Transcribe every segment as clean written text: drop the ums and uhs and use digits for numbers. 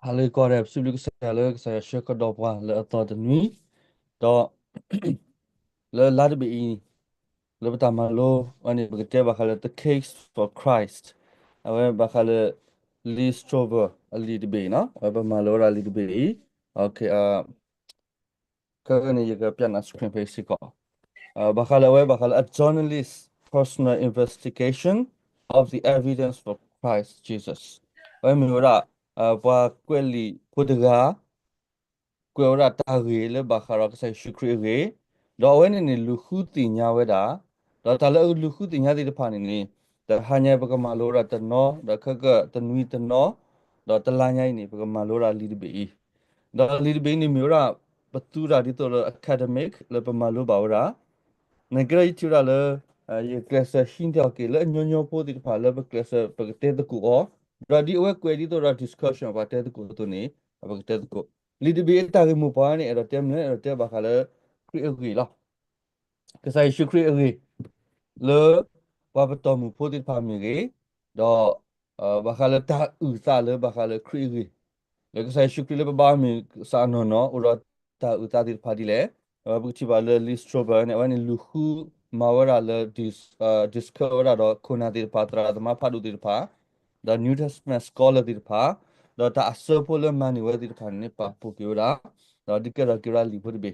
Halo korep sebelum saya share ke doa le atau the nui do le lad be ini le pertama lo ani bekerja bakal the case for Christ awe bakal Lee Strobel a lead be no awe malora lead be okay kan ni juga pian screen face ko bakal awe bakal a journalist personal investigation of the evidence for Christ Jesus awe miura pa kweli pudaga kwera ta ge le bakara ka sai shukri ge do wen ni lu khu ti nya we da do ta le lu khu ti nya ti de pha ni da ha nya ba ka ma lo ra ta no da kha ka ta nui ta no do ta la nya ni ba ka ma lo ra li de be do li de be ni mi ra ba tu ra di to academic le ba ma lo ba ra na gra yi tu ra le ye class shin ta ke le nyo nyo po ti pha le ba class ba te ta ku o ra di we kwe di to ra discussion ba te ta ku to ni ba te ta ku li de be ta ge mu pa ni era tem ne era te ba kha le kri gi la ka sai shu kri gi le ba ba to mu po ti pha mi ge do ba kha le ta u sa le ba kha le kri gi le ka sai shu kri le ba mi sa no no u ra ta u ta ti pha di le bu chi ba le list trover ne wa ni lu khu ma wa ra le discover ra do khona ti pha tra da ma pha du ti pha the New Testament scholar ti pha do ta aso po le ma ni wa ti pha ni pa pu ki ra do di ka ra ki ra li pu be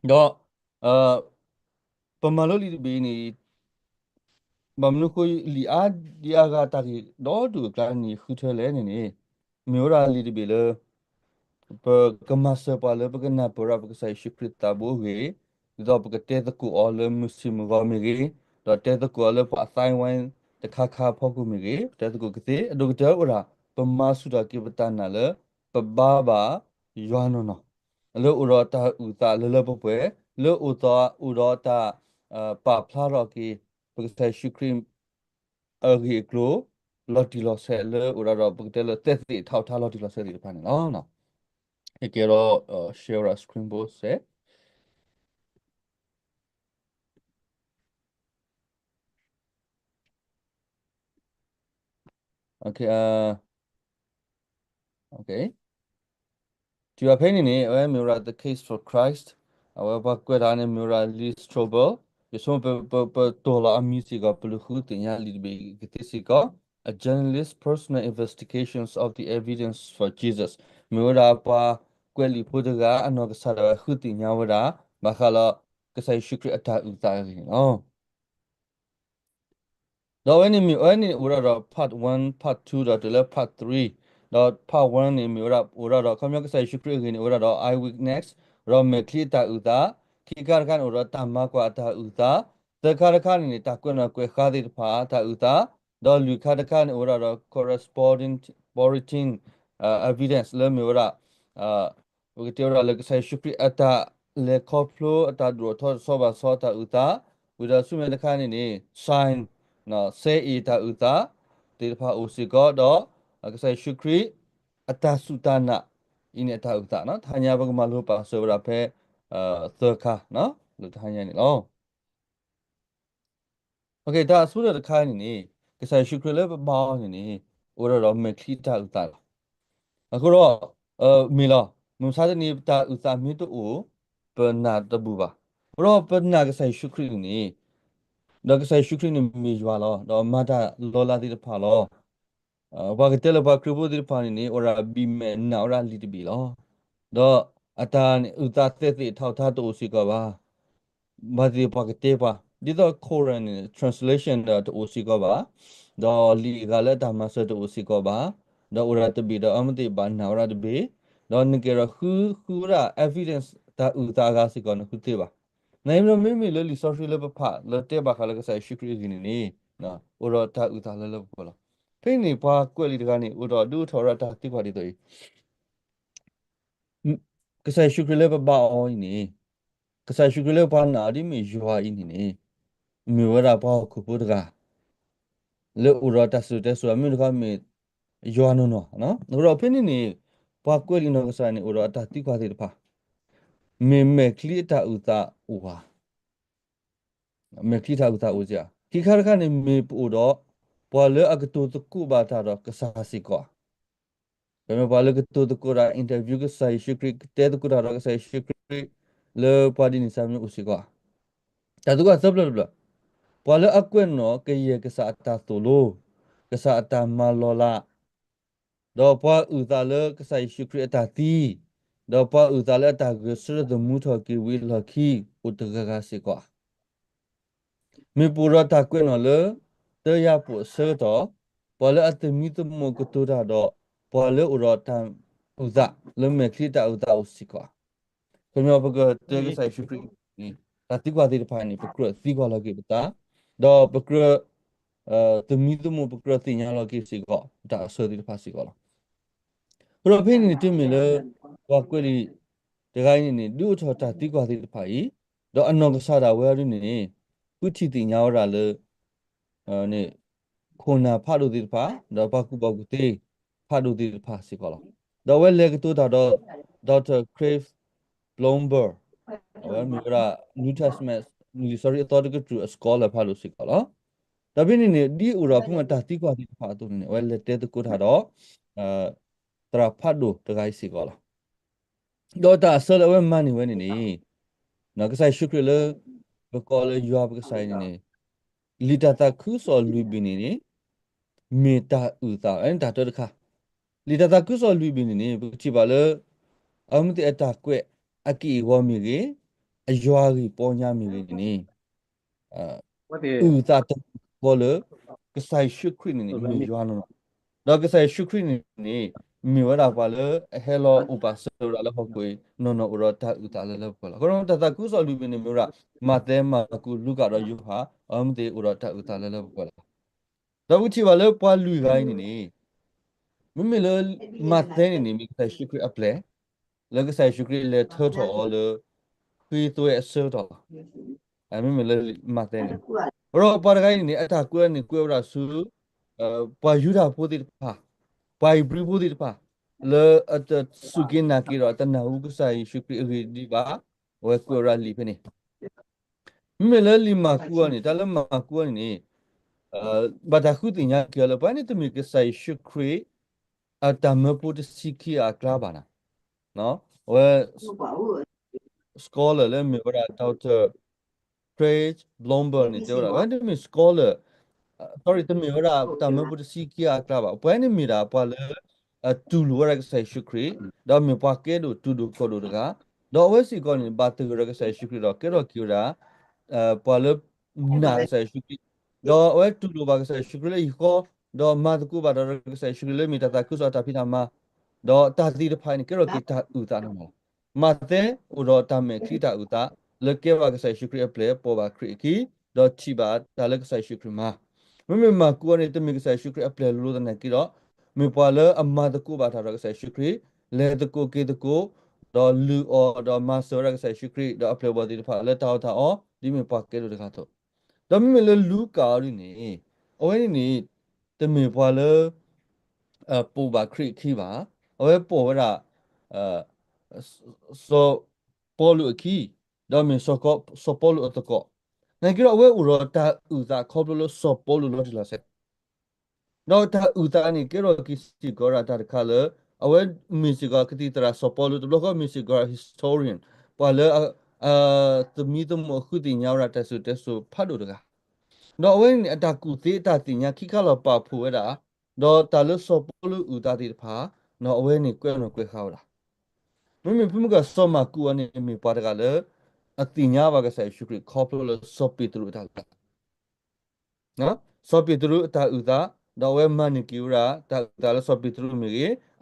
do pa ma lo li be ni ba mnu ko li a di a ga ta ki do du ka ni khu the le ni mi ra li be le pa kamasa pala pa kana pura pa sai shukrit tabu ge do pa te ta ku all muslim wa mi ge do te ta ku all pa sai wan ta kha kha pho ku mi ge te ta ku ke do ta ora pa ma su da ki pa na le pa ba ywa no no le ura ta u ta le pa pwe le u ta u ro ta pa phla ro ki pa sai shukrim a ge klo lo ti lo se le ura ro pa te le te ti thao tha lo ti lo se di pa no e quiero share a screen board set. Okay, okay. Do you have any Mura the case for Christ? However, good on Mura Lee Strobel. You saw Dola music of Bluhu, the Yali Bitisika, a journalist personal investigations of the evidence for Jesus. Mura pa Quelli Pudaga, and Nogasada Huti Yawada, Bakala, Kasai Shukri Atta Utari. Oh. Now any urara part 1, part 2 dot the part 3 dot part 1 in urara come you say shukri in urara I week next ro me klita uta kikar kan ura tamma kwa ta uta the karakan ni takuna kwe khadi pa ta uta do lu karakan urara corresponding evidence le mi ura ukitira le say shukri ata le koplo ata dro tho soba sota uta uda sume the kan ni sign no say ita uta tirpa usiko do akasai shukri atasutana ini ata uta no hanya bag malu pa sobra pe thaka no lu hanya ni lo okay da su da kai ni kasai shukri le ba ni ora ro me khita uta ako ro mi lo mu sa ni ta uta mi to o pa na ta bu ba ro pa na kasai shukri ni da kasai shukri ni mi jwa lo do ma ta lo la ti pa lo ba ke tele ba kribo dir pani ni ora bi me na ora li ti bi lo do ata ni uta te te thao tha to si ka ba ba di ba ke te ba di do korean translation da to si ka ba do li ga la da ma sa to si ka ba do ora te bi do amati ba na ora te bi do ni ke ra khu ra evidence ta uta ga si ka na khu te ba nay mo me me le li sorry le ba pha le te ba kha le ka sa shukri ni na ora ta uta le ba lo ဖိနေပွားကွက်လီတကနေဥတော်ဒူထော်ရတာတိခွာဒီတော့ကဆာရှုခရလေပပအောင်းနေကဆာရှုခရလေပနာဒီမီယွာအင်းနေမီဝရပါခုပုတကလေဥရတဆူတဲဆူအမီတကမီယွာနိုနော်တော့ဖိနေပွားကွက်လီနောကဆာနေဥတော်တာတိခွာဒီတဖာမေမေကလီတာဥတာဥဟာမေကလီတာဥတာဥကြခိခါရခနေမေပူတော့ပွာလေအကတူတကူဘာတာတော့ကဆာစီကွာ Kami balik ke tu kura interview ke saya syukri kita tu kura ke saya syukri le padi ni samnya usika. Tadu ka sabla bla. Pala aku no ke ye ke saat tulu ke saat malola. Do pa utale ke saya syukri tati. Do pa utale ta ke sur de muto ki wi laki utaga ka sika. Mi pura ta no le te ya pu se to. Pala at mi tu mo ke tu da do. Pala uro ta uza le me klita uza usika. Kami apa ke te ke saya syukri ni. Tati gua di depan ni pekru tiga lagi betul. Do pekru demi tu mau berkerja lagi sih kok, tak sedih pasti kok. Kalau ini tu mila waktu ni dengan ini dua cerita tiga hari lepas, do anak kesada awal ni, putih tinggal orang le ni kona padu di lepas, do baku baku teh padu di lepas sih kok. Do awal lagi tu dah do Dr. Crave Blomberg, awal mira New Testament, sorry, tadi tu scholar padu sih kok. Tapi ni di Eropa mata tiga hari lepas tu ni, awal letih tu kau ada terapadu terkait sih kalau. Dua tak asal awal mana ni, nak saya syukur le berkala jawab ke saya ni. Lita tak kusol lebih ni, meta uta, tak tahu dekah. Lita tak kusol lebih ni, berciba le, amat etak kue, aki iwa miri, ajuari ponya miri ni. Uta tak boleh, ke saya syukur ni, mijuan. Đó cái sai shukri ni mi wada pala hello upasa la hokoi no ura ta uta la pala kono ta ku so lu ni mura mate ma ku lu ka ro yu ha amte ura ta uta la pala da uchi wala pa lu gai ni mi le mate ni mi sai shukri aple la cái sai shukri le tho tho le kwi to e so to mi le mate ni ro pa gai ni ata ku ni ku ra su pa yuda po ti pa pai bribu di pa le at sugin na kiro at na ugu sai shukri di ba wa ku ra li pe ni me le li ma ku ni ta le ma ku ni ba da khu ti nya ke le pa ni tu mi ke sai shukri at me pu de siki a kla ba na no wa scholar le me ra Dr. Craig Blomberg ni te ra wa ni mi scholar sorry tu mi ora ta me bu si ki a kla ba pa ni mi ra pa le tu lu ra sai shukri da mi pa ke do tu do ko do ga do we si ko ni ba tu ra sai shukri do ke ro ki ra pa le na sai shukri do we tu do ba sai shukri le ko do ma ku ba do sai shukri le mi ta ta ku so ta pi na ma do ta ti de pa ni ke ro ki ta u ta no ma te u do ta me ki ta u ta le ke ba sai shukri a ple po ba kri ki do chi ba ta le sai shukri ma မမကူကနေတမီကဆိုင်ရှုခရအပလေလိုတဲ့ကိတော့မေပွာလအမတကူပါထားတော့ဆိုင်ရှုခရလေတကူကေတကူတော့လူအော်တော့မဆောရကဆိုင်ရှုခရတော့အပလေဘောဒီဖာလေတောက်တာအော်ဒီမေပွာကေလို့တခါတော့တော့မမေလလူကာရီနေအဝဲနေတမေပွာလပူပါခရခီပါအဝဲပေါ်ရဆိုပေါ်လူခီတော့မေစောကောစောပေါ်လူအတကောနိုင်ကြတော့အဝဲဥရောတာဥသာခေါပလို့စောပေါ်လူလို့ဒီလားဆက် No, ta utani kero kisi gora tar kala awen musica kiti tra sopolu to loka musica historian pala the mitum mo khudi nyawra tasu tasu phadu daga no awen ataku te ta tinya kikala pa phuera no talu sopolu utati pha no awen ni kwe no kwe khawra mimi pumuka soma ku ani mi pa daga le atinya ba ga sai shukri khoplo sopi tru taနော်စောပိတရုတာဥတာဒါဝဲမနိကိရာတာတာလစောပိတရုမီ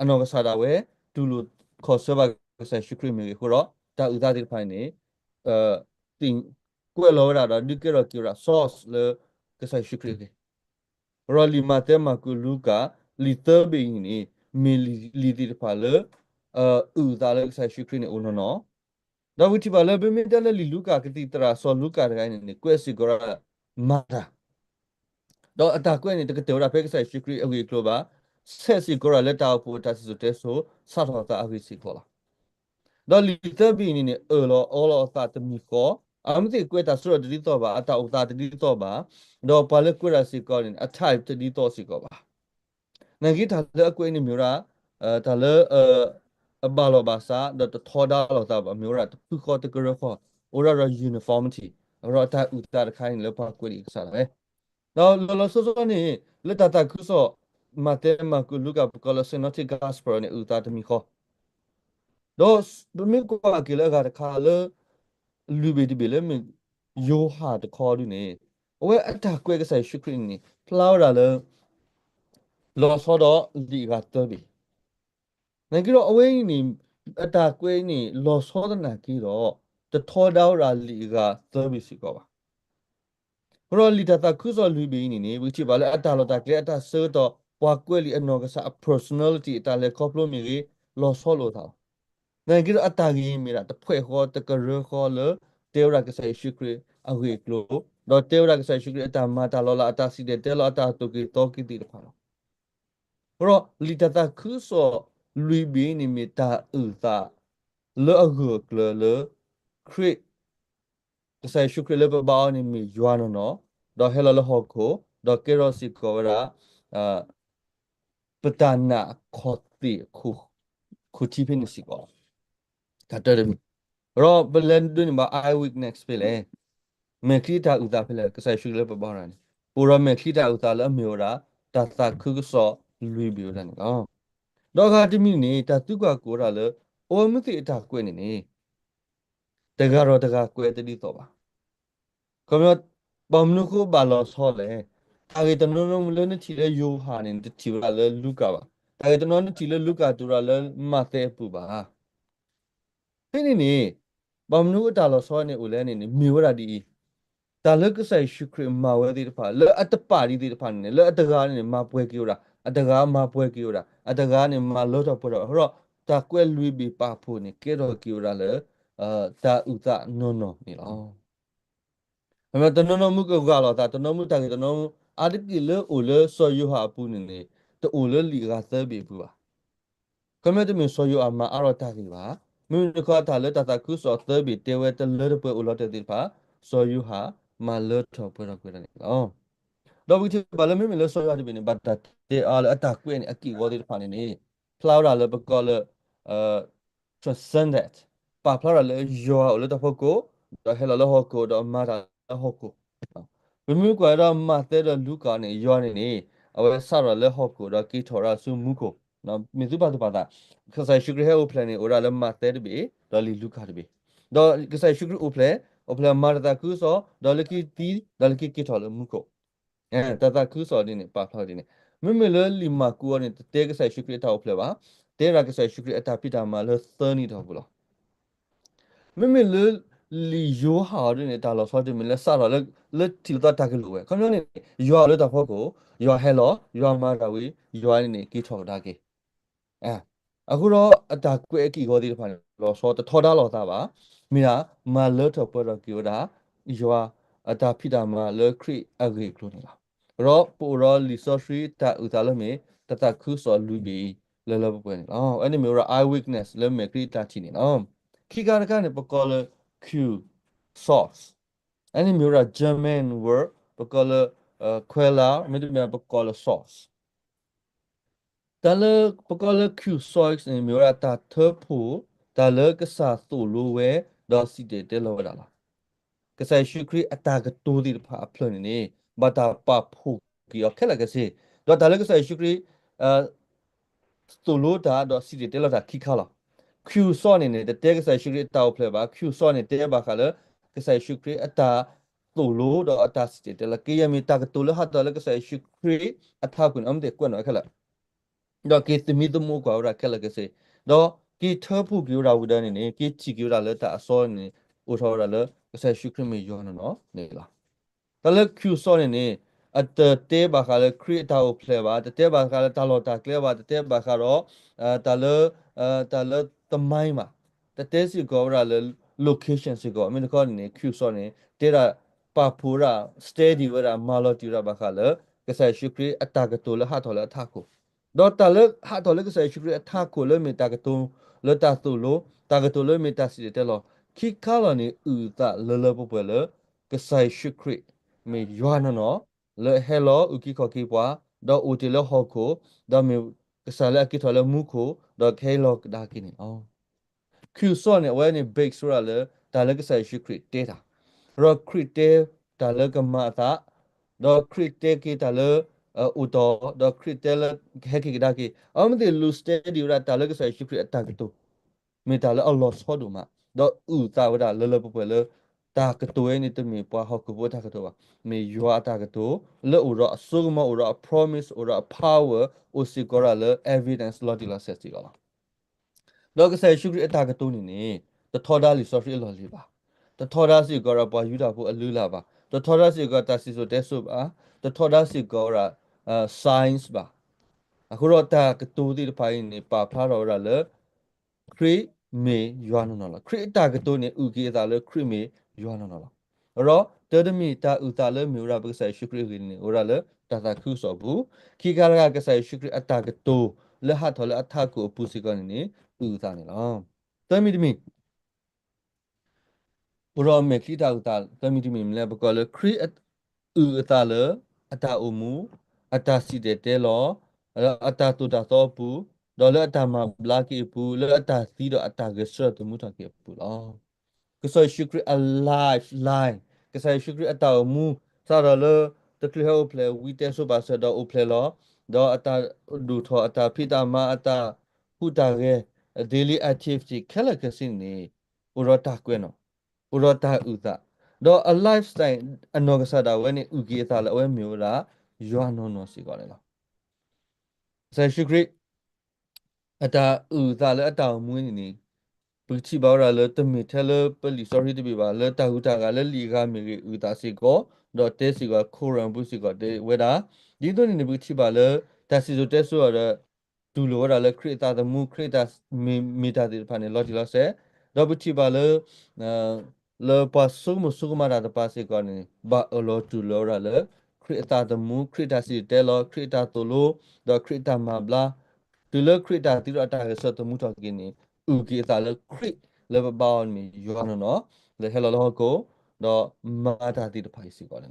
အနောကစားတာဝဲတူလူခေါ်စဘာဆရှိခရမီခုတော့တာဥတာဒီဖိုင်နေတင်ကွယ်လောရတာဒီကေရကိရာ sauce လေကဆရှိခရရောလီမာတဲမကူလူကာလီတဘီနီမီလီဒီဖာလေဥတာလေဆရှိခရနေဦးနော်ဒါဝတိပါလေဘမီတလေလီလူကာကတိတရာဆောလူကာတိုင်းနေကွယ်စီဂရာမာတာတော့အတာကွဲ့နေတကတေရာဖက်ကဆိုင်ရှိခရီအဝေကလိုပါဆက်စီကိုရလက်တာပိုတာစီတဲဆိုစတော်တာအဝေစီခေါ်လာတော့လီတဘီနီနေအော်လောအော်လောတာတမီခေါ်အမတိကွဲ့တာဆိုတော့ဒီတော့ပါအတာဥတာဒီတော့ပါတော့ပါလက်ကွဲ့ရစီကောနေအထိုက်တဒီတော့စီကောပါငါကြီးထားတဲ့အကွဲ့နေမျိုးရာ ta le ba lo ba sa da tho da lo ta ba mi ra pu kho te gro kho ora ra uniformity ora ta u ta khai le pa kwe li sa la now lo so so ni le ta ta ku so ma te ma ku lu ka ko lo synoptic gospel ni u ta te mi kho do mi ko ki le ga kha leလူပဲဒီပဲလေမယောဟာတခေါ်လူနေဝဲအတာကွဲကဆိုင်ရှုခရင်နေဖလောက်လာလေလောစောတော့ဒီကတော့ပြီငါကတော့အဝဲနေအတာကွဲနေလောစောတဲ့နာကြီးတော့တထောတော့ရာလီကသဘီစီကောပါရောလီတတာခုစောလူပဲနေနေဝချပါလေအတာလောတာကလေအတာဆောတော့ပွားကွဲလီအနော်ကစား personality အတာလေကောပလိုမီလောစောလို့တာငါကတော့အတာကြီးမီရာတဖွဲခေါ်တကရခေါ်လေတေရကဆိုင်ရှုခရအဝေကလို့တော့တေရကဆိုင်ရှုခရအတာမာတာလောလာအတာစီတဲ့တဲလောအတာတုကီတောကီတီတဖာရောလီတတာခုစောလူဘီနီမီတာဥတာလောအဂုကလောခရစ်ကဆိုင်ရှုခရလေဘဘာနီမီယွာနော်တော့ဟဲလလဟောကိုတော့ကေရောစီကောရာအာပတနာခောတိခုတီဖိနစီကောကတရမီရောဘလန်ဒုန်ဘာ eye weakness ပဲလေမေခိတာဥတာဖလေကဆိုင်ရှုလေပဘာရန်ပူရမေခိတာဥတာလမျိုးရာတသခုဆောလူဘီရန်ကောတော့ကတိမီနေတာတုကကိုရလေအိုမသိအတာကွဲ့နေတကတော့တကကွဲတိတော့ပါကမ္ဘာဘမနုခုဘာလို့ဆောလေတာဂေတနုံမလနတီလေယိုဟာနေတီရလေလူကပါတာဂေတနုံတီလေလူကတူရလေမတဲ့ပူပါဖိနေဘမနုတာလို့ဆောနေဦးလဲနေမြေဝရဒီတာလကဆိုင်ရှုခရမဝဲဒီတဖာလဲအတပါဒီဒီတဖာနေလဲအတကားနေမပွဲကြရာအတကားမပွဲကြရာအတကားနေမလို့တော့ပေါ်တော့ဟောတာကွဲလူဘီပါဖို့နေကေတော့ကြရာလဲတာဥတာနော်နော်နေလောအမတနနမှုကောလာတာတနမှုတာကေတနမှုအာဒီကီလေအိုလေဆောယူဟာပူနေနေတိုလေလီကသဘေပူပါကမဲတမဆောယူအမအရတာကီပါမင်းကတာလေတာခုဆောသဘေတေဝဲတလေပွဲအိုလတဲ့ဒီပါဆောယူဟာမလထောပွဲတော့ကွနေလောတော့ဘုရားဘာလဲမင်းလဲဆောရတယ်ဘယ်နေဘတ်တေအားအတာကွေးနေအကီဝဒီဖာနေနေဖလောက်လာလဲဘကောလဲအာ transcendent ပါဖလောက်လာလဲယောလဲတော့ဖို့ကိုတော့ဟဲလာလဲဟောကိုတော့မာတာဟောကိုဘယ်မျိုးကွာတော့မတဲ့တော့လူကနေယောနေနေအဝဲဆရလဲဟောကိုတော့ကီထော်ရာဆုမှုကိုနော်မြေစုပါတူပါတာခဆိုင်ရှုဂရဟဲအိုပလန်နေအိုရာလဲမတဲ့တပြီတော့လီလူခါတပြီတော့ခဆိုင်ရှုဂရအိုပလန်အိုပလန်မာတာကူဆောတော့လကီတီတော့လကီကီထော်လဲမှုကိုတတခုစော်ဒီနေပါဖောက်ဒီနေမမလလီမာကူအနေတဲကဆိုင်ရှုခရတောက်ဖလဲပါတဲရကဆိုင်ရှုခရအတာပိတာမှာလသနီတော့ဘူးလားမမလလီယိုဟာရနေတာလောစောဒီမလဲဆာလောလက်တီတော့တကလူပဲခမနေယွာလတော့ဖို့ကိုယွာဟဲလောယွာမာတာဝီယွာနေကီထော်တာကေအဲအခုတော့အတာကွဲကီကိုဒီဖာလောစောထော်တာလောတာပါမီယာမာလတော့ပေါ်တော့ကီတာယွာအတာဖိတာမှာလခရီအဂေကလို့နေတာရောပူရောလီဆိုရှရီတာဥတာလမေတတခုစောလူဘီလဲလဲပွဲနေအော်အဲ့ဒီမျိုးရ eye weakness လဲမေခရီတာချီနေနော်ခိကာရကနေပကောလ Q sauce အဲ့ဒီမျိုးရ German word ပကောလခွဲလာမြေတူမြပကောလ sauce တလပကောလ Q sauce နေမျိုးရတာထဖို့တလကစားသူလိုဝဲဒေါ်စီတေတဲလောလာကစားရှုခရီအတာကတိုးဒီဖာဖလနေဘာတာပဖူကီယခက်လကစီတော့တလကစားရှုခရီသူလိုတာတော့စီတေလောတာခိခါလာ Q စောနေနေတဲ့တဲကစားရှုခရီတောက်ဖလဲပါ Q စောနေတဲဘာခါလကစားရှုခရီအတာသူလိုတော့အတာစီတေလကေယမီတာကတိုလဟာတလကစားရှုခရီအထာကွန်အမ်တဲ့ကွနော်ခက်လာတော့ကေသမီတမိုးကွာရခက်လကစီတော့ကေထဖူကီရာဝဒနေနေကေချီကီရာလက်တာအစောနေဥထောရလကစားရှုခရီမီယောနော်နေလားတလကျူစောနေအတတဲဘာခါလခရီတာကိုဖလဲပါတတဲဘာခါလတာလောတာကလဲပါတတဲဘာခါတော့တလတမိုင်းမှာတတဲစီကောရလ location စီကောအမင်းကောနေကျူစောနေတဲရာပါပူရာ steady ဝရာမာလောတီရာဘာခါလကစားရှုခရီအတာကတိုလဟာထော်လအထကိုတော့တလဟာထော်လကစားရှုခရီအထကိုလမေတာကတိုလတာတိုလိုတာကတိုလမေတာစီတဲလောခိခါလနေဥတာလပပွဲလကစားရှုခရီမေယွာနော်လေဟဲလောဥကီခေါ်ကီပွားတော့ဦးတီလဟောကိုတော့မေ cái sao lại cái thằng là mua khô đó cái lo cái đa cái này Q so này vậy này bake sura là ta là cái sai sự create ta rồi create ta là cái mà ta đó create cái ta là u đó đó create là cái đa cái ông thì lose đi ra ta là cái sai sự create ta cái tu mình ta là Allah số đủ mà đó ta vậy là lơ bự lơ ta cái tu ấy này tụi mình qua học cái bộ ta cái tu à mình yêu ta cái tu lơ ura sugma ura promise ura power usi kora lơ evidence lo đi là sẽ gì đó đó cái sai suy nghĩ ta cái tu này nè ta thọ ra lý do gì lo gì ba ta thọ ra gì gọi là bao nhiêu đó bộ lưu là ba ta thọ ra gì gọi ta sử dụng test ba ta thọ ra gì gọi là science ba à hồi ta cái tu đi phải nè ba phá ra là create me yuan nó là create ta cái tu này ưu kia ta là create me yuan nó là rồi tới đó mi ta ưu ta là mi ra cái sai suy nghĩ này ura là ta khu sở bu khi cái sai suy nghĩ ta cái tu là hát thôi là ta của bù sĩ con này ưu ta này lo tới mi Ura me kita utal kami di mimle bakal create utala ata umu ata sidete lo ata tu da to pu do le ata ma blaki pu le ata ti do ata gesra tu mu ta ke pu lo kesai shukri alive line kesai shukri ata umu sa do le the clear play we te so ba sa do o play lo do ata du tho ata pita ma ata huta ge daily activity kala kasin ni ura ta kwe no urota uta do a lifestyle anogasada when ugieta la when miura yoano no si gole la sa shukri ata uta la ata muini ni puchi baura la tami tele pali sorry to be ba la ta uta ga la liga mi uta si go do te si go koran bu si go de weda di to ni puchi ba la ta si so te so ra tu lo ra la create the mu create meta de pa ne lo di lo se do puchi ba la le pa su mu su ma da pa si go ni ba lo tu lo ra la create the mu create si te lo create to lo do create ma bla tu lo create ti ro ta so to mu to ki ni u ki ta lo create le ba ba mi yo no le hello lo ko do ma ta ti de pa si go le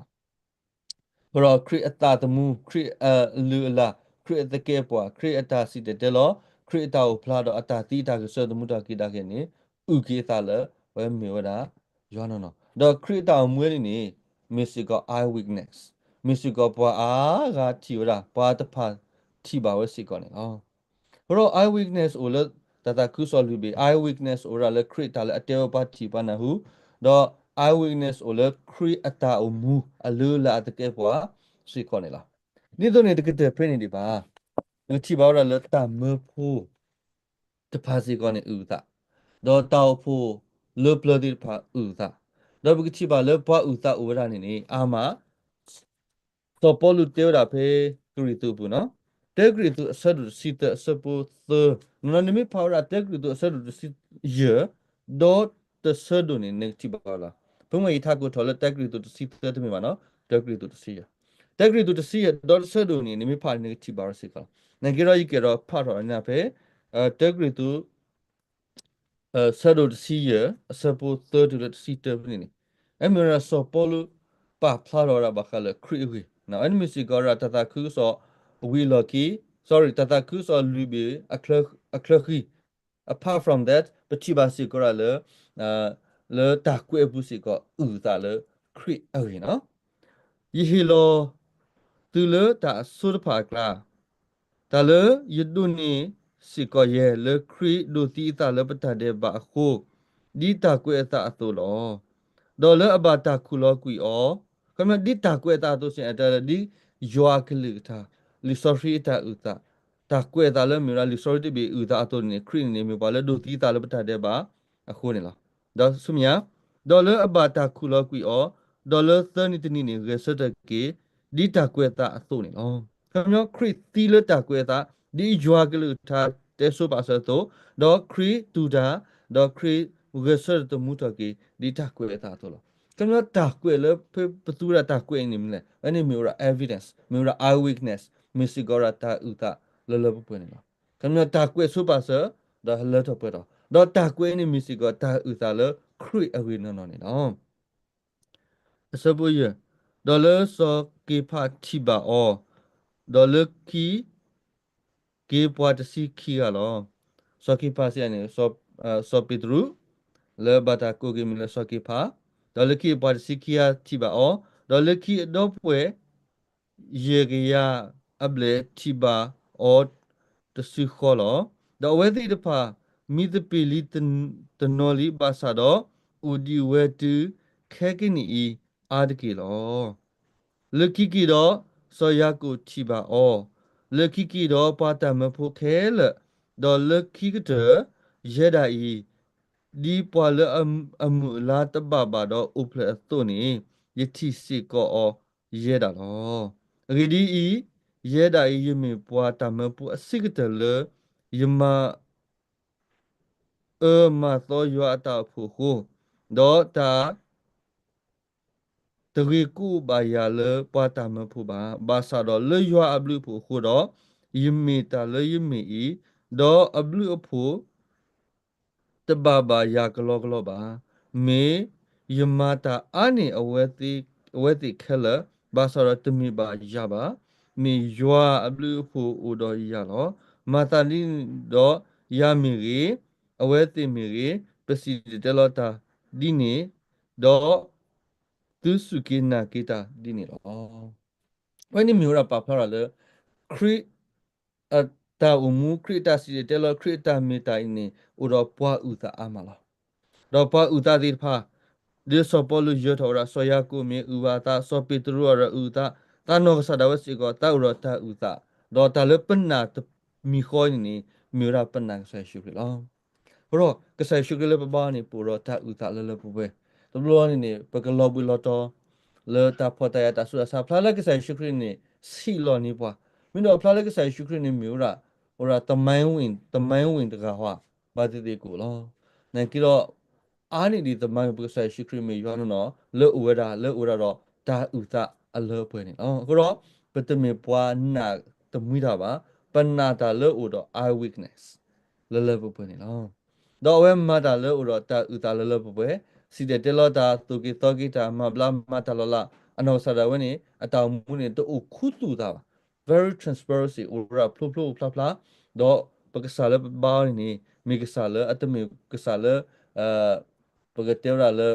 rồi create the move create lula create the ke po create ta si de lo create ta pla do ata ti ta so the muta ki ta ke ni u ke ta le we mi wa da yo no do create ta mu ni musical eye weakness musical po a ga ti ra pa ta pa ti ba we si ko ne rồi eye weakness o le ta ku so lu be eye weakness o ra le create ta le ate pa ti pa na hu do eye weakness o le create ata o mu a lu la ta ke po si ko ne la ni do ne de ke de print ni ba ni ti ba ra le ta me phu ta pa si ko ne u ta do tao phu le plo di pa u ta do bu ti ba le pa u ta o ra ni a ma so polu te ra phe kri tu bu no te kri tu sa du si ta sa pu the no ni mi pa ra te kri tu sa du si ye do te sa du ni ne ti ba la pu mai tha ko tho le te kri tu si te te mi ba no te kri tu si ye te kri tu si ye do sa du ni mi pa ni ti ba ra si ka na ki ro yi ke ro pa ro na phe te kri tu sa du si ye sa pu the du le si te ni em ra so polu pa pla ro ra ba kha le kri wi now enemy si go ra tata khu so we lucky sorry tata khu so libe a apart from that pati ba si go ra le ta kwe bu si go u ta le kri awi no yi hi lo tu le ta sur pa kla ta le yidu ni si ko ye le kri do ti ta le pata de ba khu di ta kwe ta to lo do le abata khu lo kwi o kama di ta kwe ta to sin ata di yoa kli ta li sorry ta uta ta kwe ta le mi ra li sorry ti bi uta to ni kri ni mi ba le do ti ta le pata de ba a khu ni la do sumya do le abata khu lo kwi o do le thơ ni ti ni ge sa ta ke di ta kwe ta to ni lo kama kri ti le ta kwe ta di yoa kli ta te so ba sa to do kri tu da do kri ge sa to mu ta ke di ta kwe ta to lo 咁樣打鬼了，不都啦打鬼你们嘞？而你没有 evidence，没有 eye witness，没事个啦打有打，了了不本了。咁樣打鬼说把事，da 了头不到，da 打鬼你没事个打有打了，create away 那那呢哦，是不是？da 了说给怕提吧哦，da 了 key ke pwa ta si khi ga lo so ki pa si ani so Pedro le bata ko ke mi le so ki pa do le ki pwa ta si khi ya ti ba o do le ki do pwe ye ge ya able ti ba o ta si kho lo do we ti de pa mi de pe li ten no li ba sa do u di we tu ke ki ni I a de ki lo le ki do so ya ko ti ba o le ki do pa ta me pho ke le do le ki de ye da I di pwa le amu la ta ba do u ple to ni ye ti si ko o ye da lo ri di I ye da I ye me pwa ta me pho a si ke le ye ma ma to yo ta pho ho do taတရီကူဘာယာလေပွားတာမဖူပါဘာသာတော့လေရွာအဘလူဖူခုတော့ယမီတာလေယမီဤတော့အဘလူအဖူတဘာဘာယာကလောပါမေယမတာအနိအဝဲတိခဲလဘာသာတော့တမီဘာယာပါမေရွာအဘလူဖူဥတော်ယာလောမာတာလင်းတော့ယာမီရီအဝဲတိမီရီပစီတဲလောတာဒီနေတော့သူစုကိနာကိတာဒီနေလောဝိနေမျိုးရပါဖလာလေခရစ်အတာအမှုခရစ်တာစီတဲလခရစ်တာမေတာအင်းနေဥရောပွားဥတာအမလာတော့ပွားဥတာဒီဖာဒီစပေါ်လူရထော်ရာဆိုယာကုမေဥဝါတာဆိုပီတရူရဥတာတာနောဆဒဝစီကောတာဥရတာဥတာတော့တာလပနာတမီခေါနေမျိုးရပနာဆဲရှုခလောဘရောကဆဲရှုခလပဘာနေပူရတာဥတာလလပူပဲတဘလောနေပကလောဘူလောတော်လေတာဖော်တရတာဆူဆာဖလာလကဆဲရှုခရနေစီလောနေပွားမင်းတို့ဖလာလကဆဲရှုခရနေမျိုးရဟိုရာတမိုင်းဝင်တကားဟွာဘာတိတိကိုလောနိုင်ကြတော့အာနီဒီတမိုင်းပကဆဲရှုခရမေယောနော်လေဥရတော့တာဥတာအလောပွဲနေအော်ကိုတော့ပတမေပွားနာတမွိတာပါပနာတာလေဥတော့ eye weakness လေပွဲနေလောတော့ဝဲမတာလေဥတော့တာဥတာလေပွဲစီတဲ့တဲလောတာသူကီတော့ကီတာမဘလာမတာလောလာအနောဆရာဝနေအတောင်မှုနေတူခုတူတာပါ very transparency ဥရဖလာတော့ပကစားလေဘာနေမိကစားလေအတမေကစားလေပကတေရလေ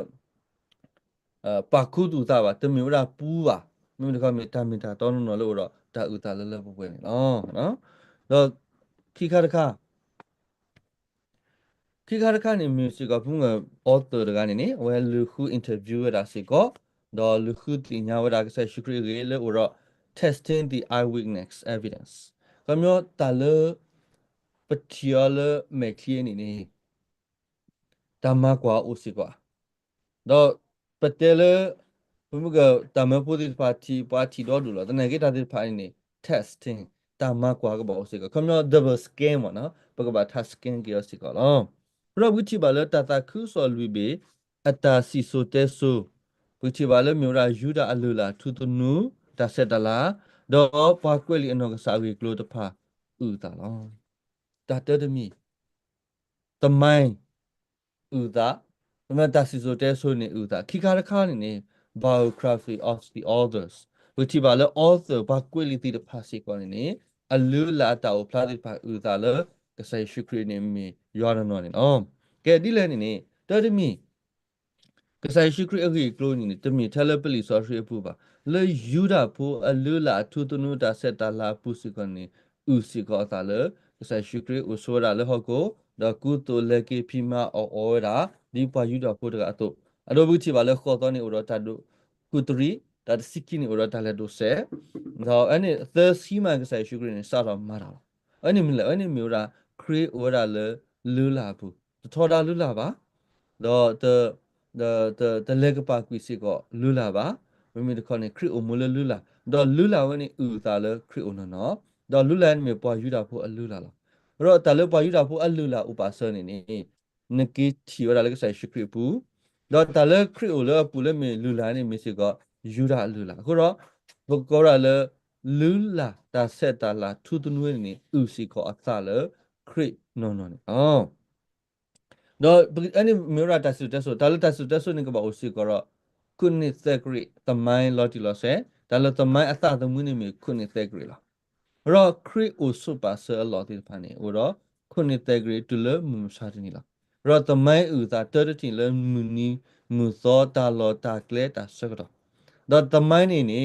ပါခုတူတာပါတမျိုးရာပူးပါမြို့တကမီတာတောင်းလို့လို့တော့တာဥတာလဲပွဲနေနော်တော့ခိခါတခါနေmusic ကဘုံက author တကနေ well လူခု interview ရတာစီကတော့လူခုတင်ညာဝတာကဆက်ရှုခရီလေလို့တော့ testing the eyewitness evidence ကမျိုးတာလပတိယလမေခီနေတမကွာဥစီကွာတော့ပတဲလဘုမကတမပူဒီပါတီတော့လူလားတနေကတာဒီဖိုင်နေ testing တမကွာကဘောစီကခမျိုး double scan မနော်ပကဘာ task scan ကရစီကလောပရဝချီဘာလတတာခုဆောလူဘေအတာစီဆိုတဲဆိုဝချီဘာလမျိုးရာယူဒအလူလာထူတနူတဆက်တလာတော့ပွားကွက်လီအနောကစာဝေကလို့တဖာဥတာလောတတတမီတမိုင်းဥတာမတာစီဆိုတဲဆိုနေဥတာခိခါရခါနေ biography of the authors ဝချီဘာလ author ဘာကွက်လီတီတဖာစီကောနေအလူလာတာကိုဖလာတိဖာဥတာလကဆိုင်ရှုခရနေမီယောရနောနေအော်ကဲဒီလဲနေတတမီကဆိုင်ရှိခရအဂီကလိုနီတမီတယ်လပလီဆော်ရှိပူပါလေယူဒါဖိုအလူလာထူတနုတာဆက်တာလာပူစီကနေဥစီကောတာလေကဆိုင်ရှိခရဥဆိုရာလေဟောကိုဒါကုတိုလေကေဖီမာအော်ရာဒီပါယူဒါဖိုတကအတော့အတော့ဘူးချီပါလေခေါ်တော့နေဥရတာဒုကုတရီဒါစီကီနေဥရတာလေဒိုဆေတော့အဲ့နေသစီမန်ကဆိုင်ရှိခရနေစာတော့မာတာအဲ့နေမျိုးရာခရီဥရလေလူလာဘူးထော်တာလူလာပါတော့the leg pa qui si ko lula ba mi de khone kri o mole lula do lula wani u ta le kri o no do lula me po yu da pho a lula la ro ta le po yu da pho a lula u pa so ni ne ki thi wa le sai shi kri pu do ta le kri o le pu le me lula ni mi si ko yu da lula ko ro ko ra le lula ta set ta la thu tu nu ni u si ko a ta le kri no ni ohတော့အဲ့ဒီမျိုးရတဆူတဆူဒါလတဆူတဆူနေကပါဦးစီကတော့ခုနှစ်သက်ဂရိတမိုင်းလော်တီလော်ဆဲဒါလတမိုင်းအသသမွေးနေမီခုနှစ်သက်ဂရိလား ro create o super se a lot in pane ro kunni tegri to le mu sa ni la ro the mai u ta ter ti le mu ni mu so ta lo ta kle ta se ko do the mai ni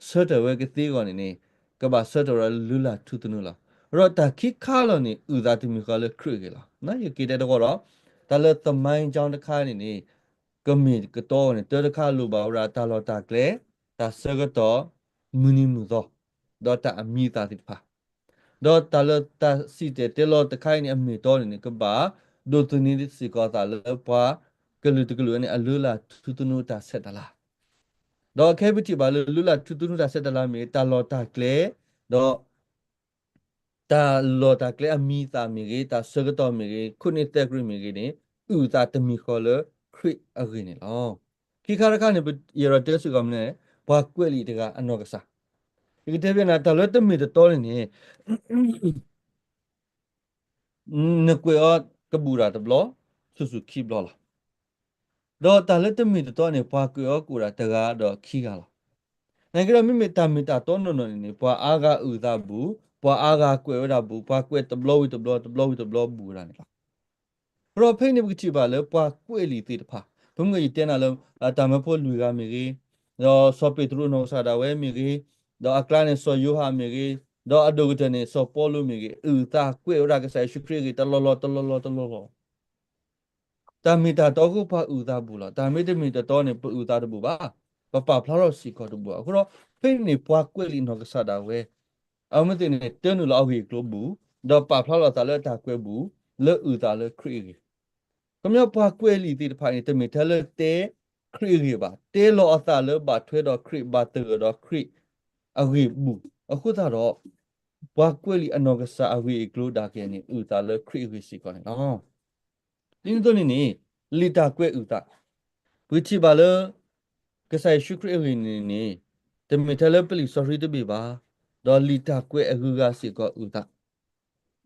se de we ke ti ko ni ka ba se de lu la tu tu nu la ro ta ki kha lo ni u ta ti mi ko le create ke la na ye ke de ko ro ta le the mai jang de kha niก็มีก็โตเนี่ยเตอร์ค่าลูบาวราตาลอตากเลตาเซก็โตมุนิมุโตดอตาอมีตาติพาดอตาลตาสิเตเตลอตะไคเนี่ยอมีโตเนี่ยก็บาโดตุนีดิสิกอตาเลปะก็ลุตกลุเนี่ยอลูลาทุตุนูตาเซตาลาดอแค่บิจิบาลูลาทุตุนูตาเซตาลามีตาลอตากเลดอตาลอตากเลอมีตามีเกตาเซก็โตมีเกคุนิเตกริมีเกเนี่ยอูตาตมีคอเลคริอะเกเนี่ยลอ 키카라카네 여러 때수 감네 바꾸엘이 데가 안노가사 이게 대변나 달렸답니다 또리니 느qu여 까부라 더블로 수수 키블라 너 달렸답니다 또니 바꾸여 꾸라 데가 더 키가라 내가 미미타미타 또노노니 바 아가 우다부 바 아가 꿰라부 바꾸에 더블로 부라니 pro phe ne bukchi ba le pa kwe li ti ta pha bum ngi ten na lo ta ma pho lu ga mi gi do so pe tru no sa da we mi gi do akla ne so yu ha mi gi do adu ga ne so po lu mi gi u ta kwe ra ga sai shu kri gi ta lo ta mi ta to ku pha u ta bu la ta mi de mi ta to ne u ta de bu ba pa pa phla ro si ko de bu ko ro phe ne pwa kwe li no ga sa da we a ma te ne ten nu la wi klo bu do pa phla ro ta le ta kwe bu le u ta le kri gi ก็มีพวกคุยลีติดภายในตัวมีเทเลเตครีรีบะเตโลอัตาเลบะทเวดอครีบะเตอดอครีอวีบุอะคุตาดอพวกคุยลีอนอกษาอวีกลูดาเกนี่อุตาเลครีวิสิก่อนเนาะทีนี้ตัวนี้นี่ลีตาคุยอุตาวิธีบาเลก็ใส่ชุกรีวินี่แต่มีเทเลเปลิสอรี่ตบีบาดอลีตาคุยอกูกาสิก็อุตา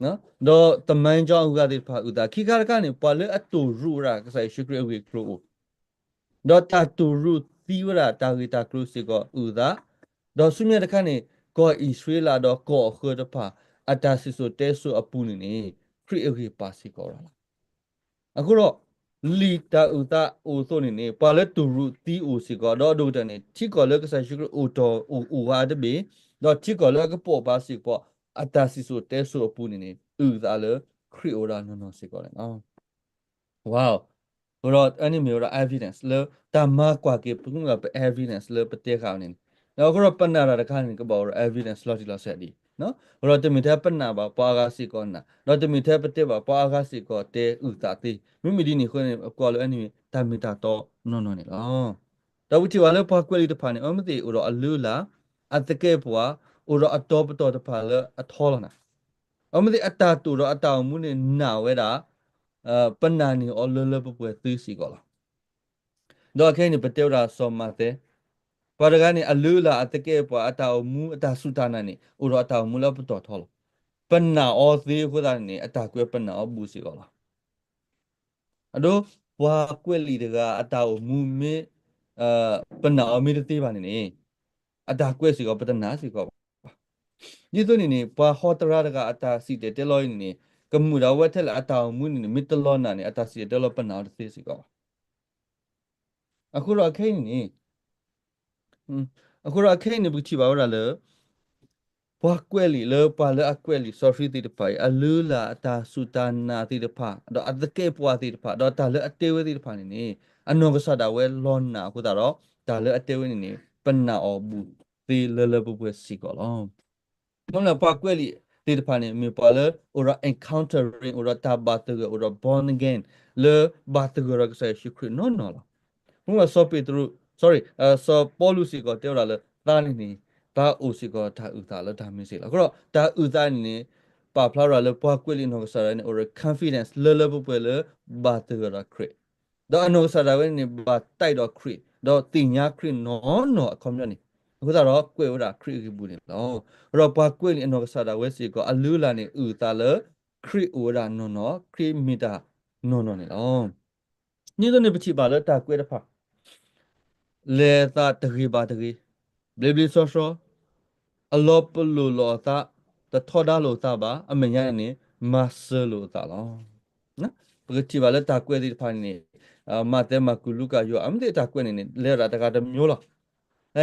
နော်တော့တမန်ကြောင့်ဥကတိဖာဥတာခိခါရကနေပလေအတူရူရာကဆိုင်ရှိခရဝေကလိုတော့တတူရူသီဝရာတာဂီတာကလုစီကောဥတာတော့ဆုမြတ်တခါနေကောဣသရေလတော့ကောခေတဖာအတာစီဆိုတဲဆိုအပူနေခရီအဂီပါစီကောရာအခုတော့လီတာဥတာအိုဆိုနေပါလေတူရူသီအိုစီကောတော့ဒုတနေချိကောလေကဆိုင်ရှိခရအိုတော်အိုဟာတဘေတော့ချိကောလေကပေါ်ပါစီပေါ့ atasi so teso opuni uzale kriora no no sikole no wow ro ani me ro evidence le tamma kwa ke punga evidence le pate kha ne no ro panna ra kha ne ko ba ro evidence lo ti lo set di no ro te mi the panna ba pa ga si ko na ro te mi the pate ba pa ga si ko te uta ti mi mi di ni ko ne ko lo ani tamita to no no ne lo da wuti wa le pa kweli de pa ne o mti ro alula atake pwa ro atop to de pa le atholana အမဒီအတာတူတော့အတောင်မှုနေနာဝဲတာပနာနီအော်လလပပွဲသီးစီကောလားတော့ခဲနေပတေရာဆောမတဲ့ပါရကနေအလူလာအတကဲပွားအတောင်မှုအတာစုတာနာနေဥရောအတောင်မှုလပတော်ထောပနာအော်သေးခုတာနေအတာကွဲပနာအော်ဘူးစီကောလားအတော့ဘွာကွက်လီတကအတောင်မှုမေပနာအော်မီတသေးပါနေအတာကွဲစီကောပတနာစီကောยี่ตัวนี้ปะฮอตราดกาอัตาสีเตเตลอยนี่ก็มูดาวเทลอัตามูนี่มิตลอนน่ะนี่อัตาสีเตลอปนาดเตสิกอအခုတော့အခင်းนี่အခုတော့အခင်းนี่บุချိပါဝရလေဘွားကွဲလီလေပါလေအကွဲလီ sorry တိတပိုင်အလူလာအတာစူတာနာတိတဖာတော့အတကေပွားတိတဖာတော့တာလေအတေဝတိတဖာนี่အနောကဆတာဝဲလွန်နာခုတာတော့တာလေအတေဝนี่ပနာအောဘူးတေလလပပွဲစီကောလော non la pa kweli te de pane me pa le ora encountering ora ta batega ora born again le batega ra sa shikri no no la mo so petru sorry so policy ko te ora le ta ni ta o si ko ta u ta le ta mi si la ko ta u ta ni pa phla ra le pa kweli no sa ra ni ora confidence le bu le batega ra cre da no sa ra we ni ba tai do cre do ti nya cre no no kom ni အခုတော့ကွေဝတာခရီကဘူးနေလောရောပါကွေလီအနောကစားတာဝဲစီကအလူလာနေဥတာလခရီဝတာနော်နော်ခရီမီတာနော်နော်နေလောညိတော့နေပချိပါလတာကွေတဖာလေတာတဂီပါတဂီဘလီဘလီဆောဆောအလောပလူလောတာ the thoda lo taba amenya ni master lo talo na pagti bala takwe di phani mate makuluka yo amde takwe ni le ra ta ka myo lo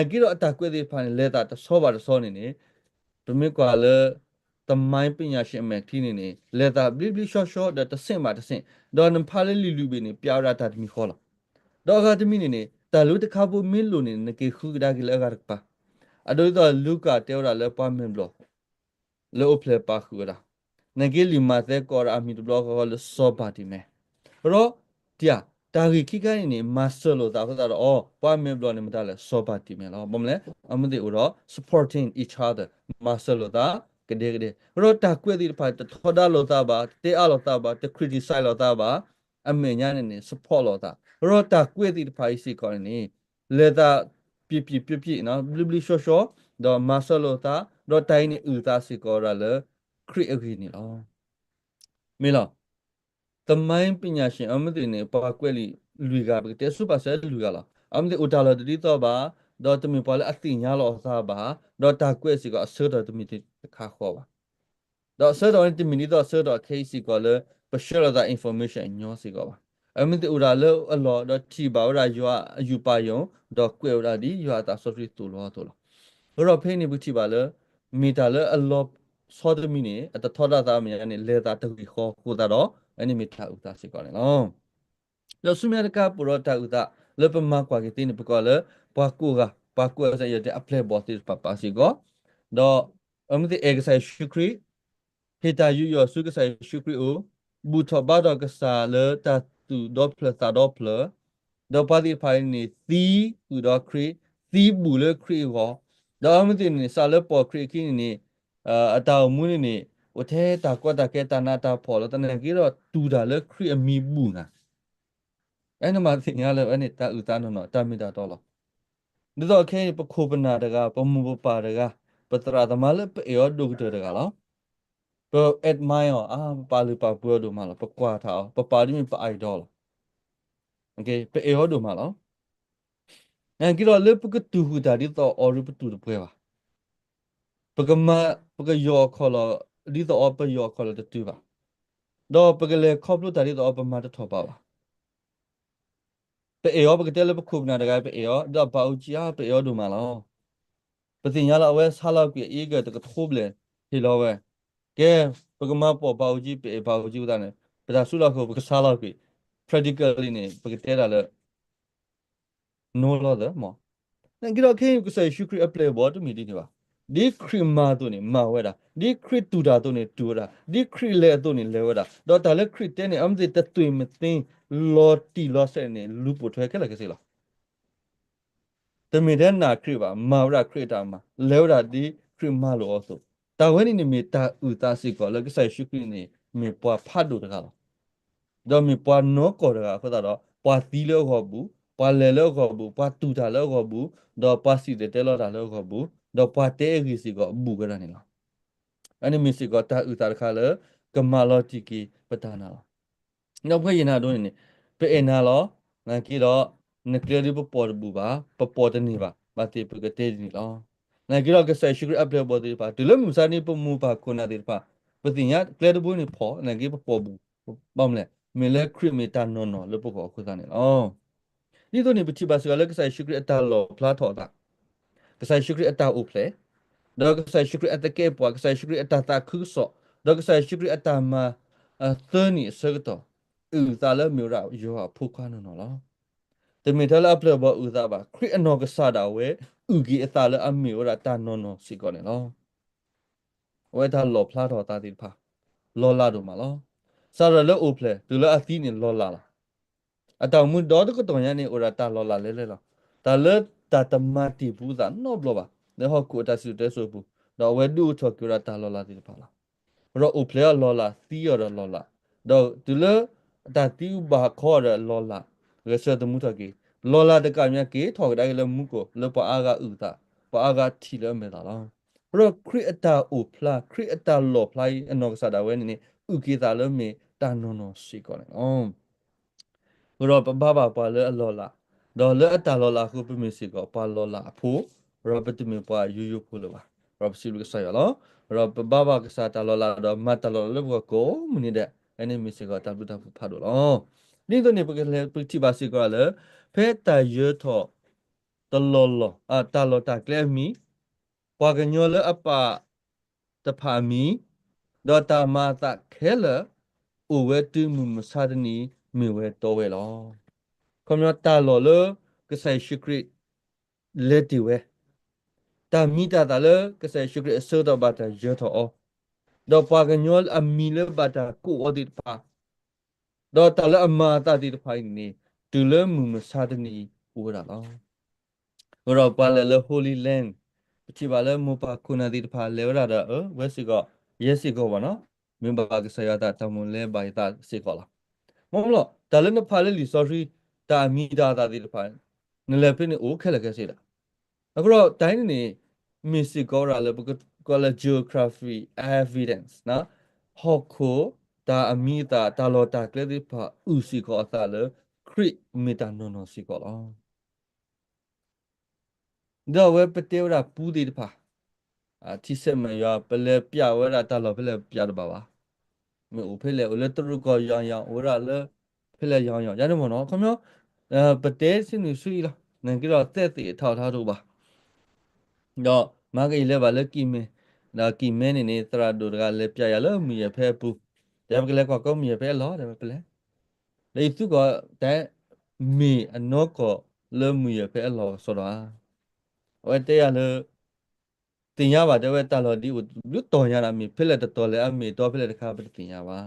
giro takwe di phani le ta so ba so ni to me kwa le တမိုင်းပညာရှင်အမေခင်းနေလေတာဘလဘလရှော့ရှော့တဲ့တဆင့်ပါတဆင့်ဒေါ်နဖာလေလူလူပဲနေပြောရတာတမီခေါ်လာဒေါ်ကတမီနေတာလူတခါဖို့မင်းလိုနေကေခုဒါကလည်းအကရပါအဒိုတော့လူကတဲရလဲပါမင်ဘလလောဖလေပါခူရာနဂေလီမာတဲ့ကောရာမီဘလကလစောပါတီမဲရောတရားတာဂီခိကိုင်းနေမာစတာလို့တာခါတော့အော်ပါမင်ဘလနေမတလဲစောပါတီမဲလောဘမလဲအမဒီဦးတော့ supporting each other မာစတာလို့တာကတဲ့ရောတာကွဲ့ဒီဖာထော်ဒါလို့တာပါတဲအလို့တာပါတ criticize လို့တာပါအမေညာနေ support လို့တာရောတာကွဲ့ဒီဖာစီကောနေလေတာပြနော်ဘလဘလရှော့ရှော့တော့မာစတာလို့တာတော့တိုင်းနေဥတာစီကောရလေ create အခင်းနေလောမေလားတမိုင်းပညာရှင်အမဒီနေပါကွက်လီလူကဘတဲ့စူပါဆယ်လူကလာအမဒီဥတာလတီတော့ပါတော့တမီပါလေအတိညာလောသာပါတော့တာကွက်စီကအဆောတော်တမီတခါခေါ်ပါတော့ဆောတော်တမီနီတော့ဆောတော် case ကလည်းပရှယ်လာ information ညောစီကပါအမဒီဥတာလောအလောတော့တီပါရရွာအယူပါယုံတော့ကွက်ရဒီရွာတာဆော်ဖရီတူလောတူလောရောဖိနေဘူးတီပါလေမီတာလေအလောစောတမီနေအတထောတာသားမြန်နေလေတာတခုခေါ်ကိုတာတော့အဲ့ဒီမီတာဥတာစီကောတယ်နော်လောဆုမြတ်ကပရောတာဥတာလေပမကွာကတင်းပကောလေပွားကူကပွားကူဆိုင်ရတဲ့အပလက်ဘောတိပပစီကောတော့အမတိအေကဆိုင်ရှုခရီဟေတာယူရဆုကဆိုင်ရှုခရီအိုဘူထဘာတော့ကစားလေတတူဒေါပလတာဒေါပလတော့ပါတိဖိုင်နေသီဥတော့ခရီသီဘူလေခရီကောတော့အမတိနေစာလေပေါ်ခရီခင်းနေအတောင်မူးနေဝထဲတာကွက်တာကဲတာနာတာဖော်လို့တနေကြီးတော့တူတာလေခရီအမီဘူးနာအဲ့နမှာတင်ရလဲအဲ့နေတာဥတာနော်တာမီတာတော့လောဒီတော့ခဲပခိုပနာတကပမူပပါတကပတရာသမလပယောဒုကတကလောပအက်မိုင်ပါလီပါပွေဒိုမလာပကွာထားပပါဒီမီပအိုက်ဒေါ်โอเคပယောဒိုမလောအဲ့ကြတော့လေပကတူဟူတာဒီတော့အော်ရပတူတပွဲပါပကမပကယောခေါ်လောဒီတော့အပယောခေါ်လောတူပါတော့ပကလေခေါပလို့တာဒီတော့ပမတထောပါပါpe eo pe tele pe khub na daga pe eo da ba u ji a pe eo do ma lo pe tin ya la we sa la pi e ge de ka thob le hi lo we ke pe ma po ba u ji pe ba u ji u da ne pe da su la ko pe sa la pi practically ne pe te da le no lo da mo na gi ro ke ku sai shu kri apply bo to mi di ne ba di kri ma to ne ma we da di kri tu da to ne tu da di kri le to ne le we da do da le kri te ne am de ta twi me tin lo ti lo se ne lu po thwe ke la ke se la တမီတဲ့နာခရပါမာရခရတာမှာလဲရဒီခရမလို့ဆိုတာဝဲနေမီတာဥတာစီကောလကဆိုင်ရှုခရနေမီပွားဖတ်တို့တကားတော့မီပွားနောကောတကားခတော့ပွားသီလောခေါ်ဘူးပွားလဲလောခေါ်ဘူးပွားတူတာလောခေါ်ဘူးတော့ပွားစီတဲ့လောတာလောခေါ်ဘူးတော့ပွားတဲရီစီကောဘူးကရနေလားအဲ့ဒီမီစီကောတာဥတာတခါလေကမာလောတီကီပတနာနောက်ဖွဲ့ရင်နာတော့နေပေအနာလောငါကီတော့နကလေးပပေါ်ဘူးပါပပေါ်တနေပါမတေပကတဲ့နေလောငါကီတော့ကဆက်ရှိအပ်တယ်ပေါ်တယ်ပါဒီလိုမျိုးစားနေပမူပါခုနာတယ်ပါပတင်ရကလေးဘူးနေပေါ်ငါကီပပေါ်ဘူးဘာမလဲမလဲခရမီတာနော်လို့ပကောခုစားနေလောဒီတော့နေပချိပါစကလည်းကဆက်ရှိအပ်တာလောဖလာထော်တာကဆက်ရှိအပ်တာဥဖလေတော့ကဆက်ရှိအပ်တကေပွားကဆက်ရှိအပ်တာခုဆော့တော့ကဆက်ရှိအပ်တာမှာသနီစကတော့ဥစားလည်းမျိုးတော့ရောဖုခါနော်လောတမီထလာပလဘဥစားပါခရစ်အနောကစားတာဝဲဥကြီးအသားလည်းအမျိုးရတာနော်စီကောနေလောဝဲထားလောဖလာတော်တာတိဖာလောလာတို့မှာလောစားရလည်းဥဖလေသူလည်းအသီးနေလောလာလားအတောင်မှုတော့ကတော့ရနေဥရတာလောလာလဲလဲလောဒါလည်းတာတမတိဘူးသာနော်ဘလောပါလေဟောကိုတဆူတဲဆိုဘူးတော့ဝဲဒူထော်ကျရတာလောလာတိဖာလားရောဥဖလေလောလာသီးရလောလာတော့သူလည်းတာတီးဘာခေါ်ရလောလာရစတဲ့မှုတကေလောလာတကမြကေထောက်တိုင်းလည်းမှုကိုလပအားကဥတာပအားကထီလည်းမဲတာလားရောခရစ်အတာအိုဖလာခရစ်အတာလောဖလိုက်အနောကစားတာဝဲနေဥကေတာလည်းမေတာနော်စီကောလေအော်ရောပဘာဘာပါလေအလောလာဒေါ်လေအတာလောလာခုပမစီကောပါလောလာအဖိုရောပတိမေပွားယူယူဖိုးလို့ပါ prophecy လို့ဆိုရလောရောဘာဘာကစားတလောလာတော့မတ်တလောလို့ကိုမနိတဲ့အဲ့ဒီမစ်ကတပူတပူဖတ်တော့လောဒီတော့နေပကလေပတိပါစီကလေဖဲတရထောတလောလောတလောတကလေမီပွာကညောလအပတဖာမီဒေါ်တာမာတခဲလဥဝဲတူမူမဆာဒနီမြေဝဲတော်ဝဲလောခမတလောလကဆိုင်ရှိခရစ်လက်တီဝဲတာမီတာတလကဆိုင်ရှိခရစ်ဆောတော့ဘာတာရထောဒေါ်ပွာကညောလအမီလဘာတာကိုအဒီဖာဒေါ်တလအမာတာဒီဖိုင်နီတူလမူမဆာဒနီဥဝဲလောရောပါလလ Holy Land ပချိပါလမပခုနာဒီတဖာလေဝရတာဝဲစီကရဲစီကဘာနော်မင်းဘာကဆရာတာတမွန်လဲဘိုင်တာစီကလာမမလို့ဒါလည်းနဖာလေလီ sorry တာမီတာတာဒီတဖာနလေဖိနေအိုခဲလကစီတာအခုတော့တိုင်းနေမီစီကောရာလေဘကလ geography evidence နော်ဟော့ခိုတာအမီတာတာလောတာကလေဒီဖာဥစီကောအတာလေခရစ်မီတာနိုနိုစီကောလာတော့ဝဲပတေဝရပူးဒီတဖာတိစမရပလဲပြဝရတာလောပလဲပြတော့ပါမေဦးဖေးလေဦးလေတရုကရောင်ရောင်ဝရလေဖေးလေရောင်ရောင်ရတယ်မနော်ခမောပတေစင်းနဆွီလာနင်ကတော့တဲ့တီထောက်ထားတော့ပါတော့မဂိလေပါလေကီမေနာကီမဲနေသရဒိုကလေပြရလေမီရဖဲပူတယ်ကလေးကောမီရဖဲလောတယ်ပလဲလေသူကတဲ့မီအနောကလေမီရဖဲလောဆိုတော့ဝဲတဲ့ရလေတင်ရပါတဲ့ဝဲတလော်ဒီလူတော်ရတာမီဖဲလေတော်လေအမီတော့ဖဲလေတခါပတင်ရပါ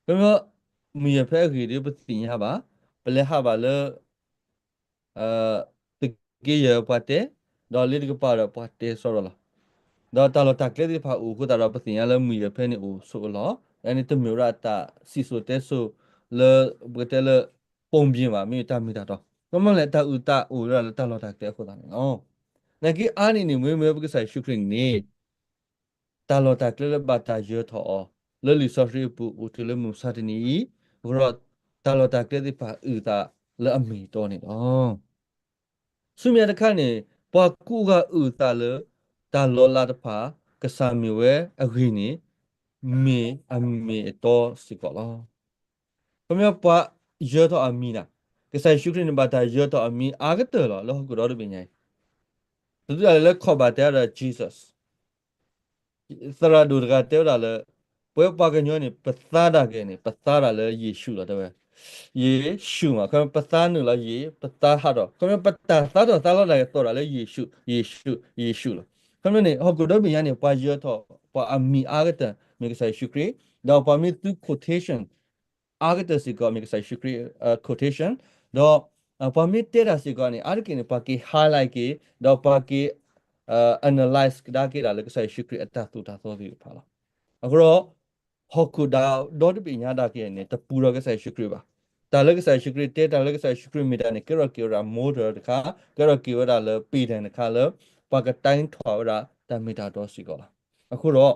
ဘယ်မှာမီရဖဲခီဒီပတင်ရပါပလဲဟာပါလေတကယ်ရပါတယ်ဒေါ်လီကပါရပါတယ်ဆိုတော့လားဒေါ်တလော်တက်လေဒီဖာဦးကိုတာရပတင်ရလေမီရဖဲနေဦးဆိုတော့အဲ့ဒီတမျိုးရတာစီဆိုတဲဆိုလေဘတ်လေပုံပြင်းပါမီတာမီတာတော့ကမလဲတာဦးတာဦးရလေတလော်တက်တဲ့ခုတာနော်နဂီအာနီနီမွေးမွေးပကဆိုင်ရှုခရင်နေတာလော်တက်လေဘတာရထောလေလီဆော့ရီပူဦးတလေမူစာတနီဘရောတာလော်တက်လေဒီဖာဦးတာလေအမီတော့နေတော့ဆုမြတ်တခါနေပွားကူကဦးတာလေတာလော်လာတဖာကဆာမီဝဲအခင်းနေမေအမေတော့စီကောလာဘမြပွားရတော့အမီနာကဆိုင်ရှုခရင်ဘတာရတော့အမီအာဂတယ်လောကူတော့ပင်ញိုင်သူလည်းခေါ်ပါတဲ့ Jesus သရဒူကတဲရလေပွဲပါကညောနေပသာတာကဲနေပသာတာလေယေရှုလာတဲ့ယေရှုမှာခမပသာနုလာယေပသာဟာတော့ခမပသာသာတော့သာလာတော့တာလေယေရှုလာခမနေဟောကုဒဘီယနေပါရတော့ပါအမီအာဂတမေကဆိုင်ရှုခရီတော့ပါမီသူ quotation အာဂတစီကမေကဆိုင်ရှုခရီ quotation တော့ပါမီတဲရာစီကနေအာရကိနေပါကီ highlight ကေတော့ပါကီanalyze ဒါကေလာလေကဆိုင်ရှုခရီအတတူတာသောဒီဖာလာအခုတော့ဟောကူဒါဒေါ်တပညာဒါကေနေတပူရကဆိုင်ရှုခရီပါတာလကဆိုင်ရှုခရီတဲတာလကဆိုင်ရှုခရီမီတာနေကေရာမိုဒတခါကေရာလေပီဒန်တခါလေပါကတိုင်းထွာရာတမီတာတော့စီကောလာအခုတော့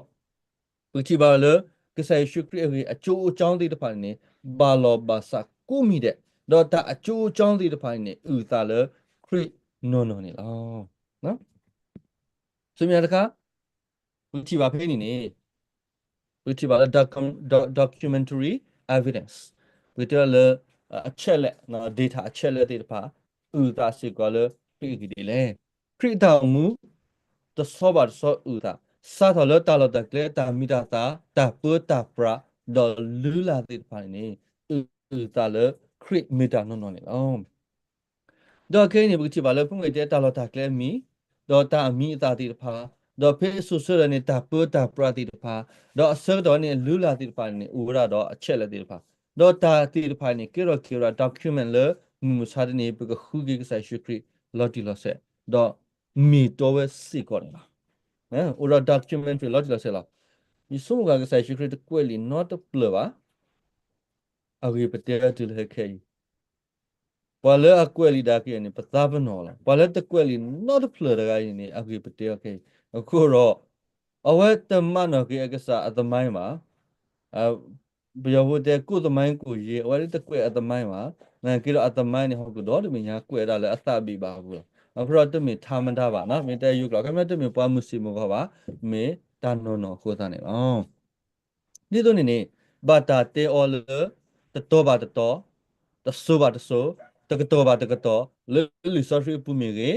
ပူချီပါလေကဆိုင်ရှုခရီအချိုးအချောင်းသေးတဖာနေဘာလောဘာစာကူမီတဲ့တော့တာအချိုးအချောင်းသေးတဖာနေဥသာလေခရီနော်နေလားနော်ဆိုမြတ်တခါပူချီပါဖေးနေနေwhich is documentary evidence which is a chelle na data a chelle de pa uta sikole pigi de le krita mu to sobar so uta sa tho lo ta lo ta kle ta mi ta pu ta pra do lula de pa ni uta le crit meta no ne lo do ke ni bu chi ba le phung ngai de ta lo ta kle mi do ta mi ta de pa do phe su su ne ta pu ta pra de pa do sir do ne lula de pa ni u ra do a chet le de pa do ta de pa ni ke ro document le mu sa de ni bu ko hu ge sa shu kri lo ti lo se do mi to we si ko na u ra document lo ti lo se la ni su ga sa shu kri de kwe li not the plur ba a ge pe te tu le ke pa le a kwe li da ke ni pa ta ba no la pa le te kwe li not the plur da ga ni a ge pe te ke ko ro a we te ma no ke ke sa at the mind ma a ဘယဝတဲ့ကုသမိုင်းကိုရေဝါရီတကွဲ့အတမိုင်းမှာနာကီတော့အတမိုင်းနေဟုတ်ကတော့ဒီမညာကွဲတာလဲအသပြီးပါဘူးလား အခုတော့တမီထားမတာပါနော်မေတဲ့ယူကလောကမဲ့တမီပွားမှုစီမကောပါမေတန်နော်နော်ခိုးသားနေအောင်ဒီတော့နေဘာတာတေအော်လတတော်ဘာတတော်တဆိုးဘာတဆိုးတကတော်ဘာတကတော်လေလီ sorry ပူမီရေ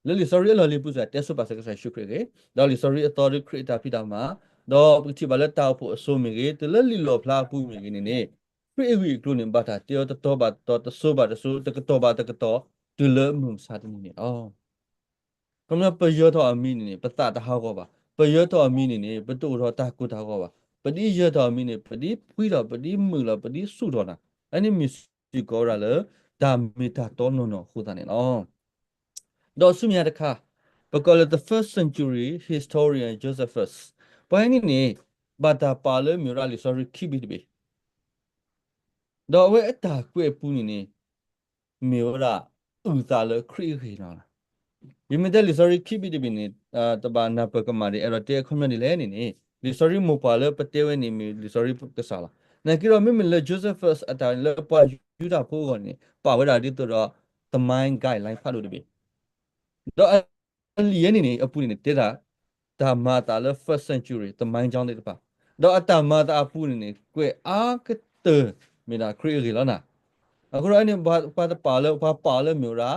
လေလီ sorry လော်လီပူစားတက်ဆိုပါစကစားရှုခရေဒေါ်လီ sorry အတော်ခရတာဖိတာမှာတော့ပတိဘာလက်တောက်ဖို့အဆိုးမီရေတလေလီလော်ဖလာပူမီရေနေခရီးဝီကလုနေဘာတာတေတတော်ဘာတော်တဆိုးဘာတဆိုးတကတော်ဘာတကတော်တူလမှုစားတယ်နေအော်ကမ္ဘာပယောတော်အမီနေပတတဟောကောပါပယောတော်အမီနေပတူတော်တာကုတာကောပါပတိရတော်မီနေပတိဖွေးတော်ပတိမှုတော်ပတိစုတော်နာအဲ့ဒီမီစီကောရလေဒါမီတာတော်နော်နော်ဟူတာနေနော်တော့ဆုမြတ်တခါ because the first century historian Josephus ပိုင်းနေဘာတာပါလေမြူရာလီ sorry ခိဘီတဘေတော့ဝဲအတာကွဲ့ပူးနေမြူရာဥသာလေခရီခေနော်ဒီမတဲ့လီ sorry ခိဘီတဘေနေတဘာနာပကမာရီအဲ့တော့တဲခွန်မနေလဲနေလီ sorry မပါလေပတဲဝဲနေမီလီ sorry ကစားလာနကီရောမမလေ Josephus အတာလေပွားယူတာဖို့ကနေပါဝဲတာဒီတော့ the mind guideline ဖတ်လို့တဘေတော့လီယနေနေအပူနေတဲတာဒါမာတာလေ first century the mind ကြောင်းတဲ့တပါတော့အတာမာတာအပူနေကွဲအားကတဲ့မိနာခရီခေလောနာအခုတော့အဲ့ဘာပါလေမျိုးရာ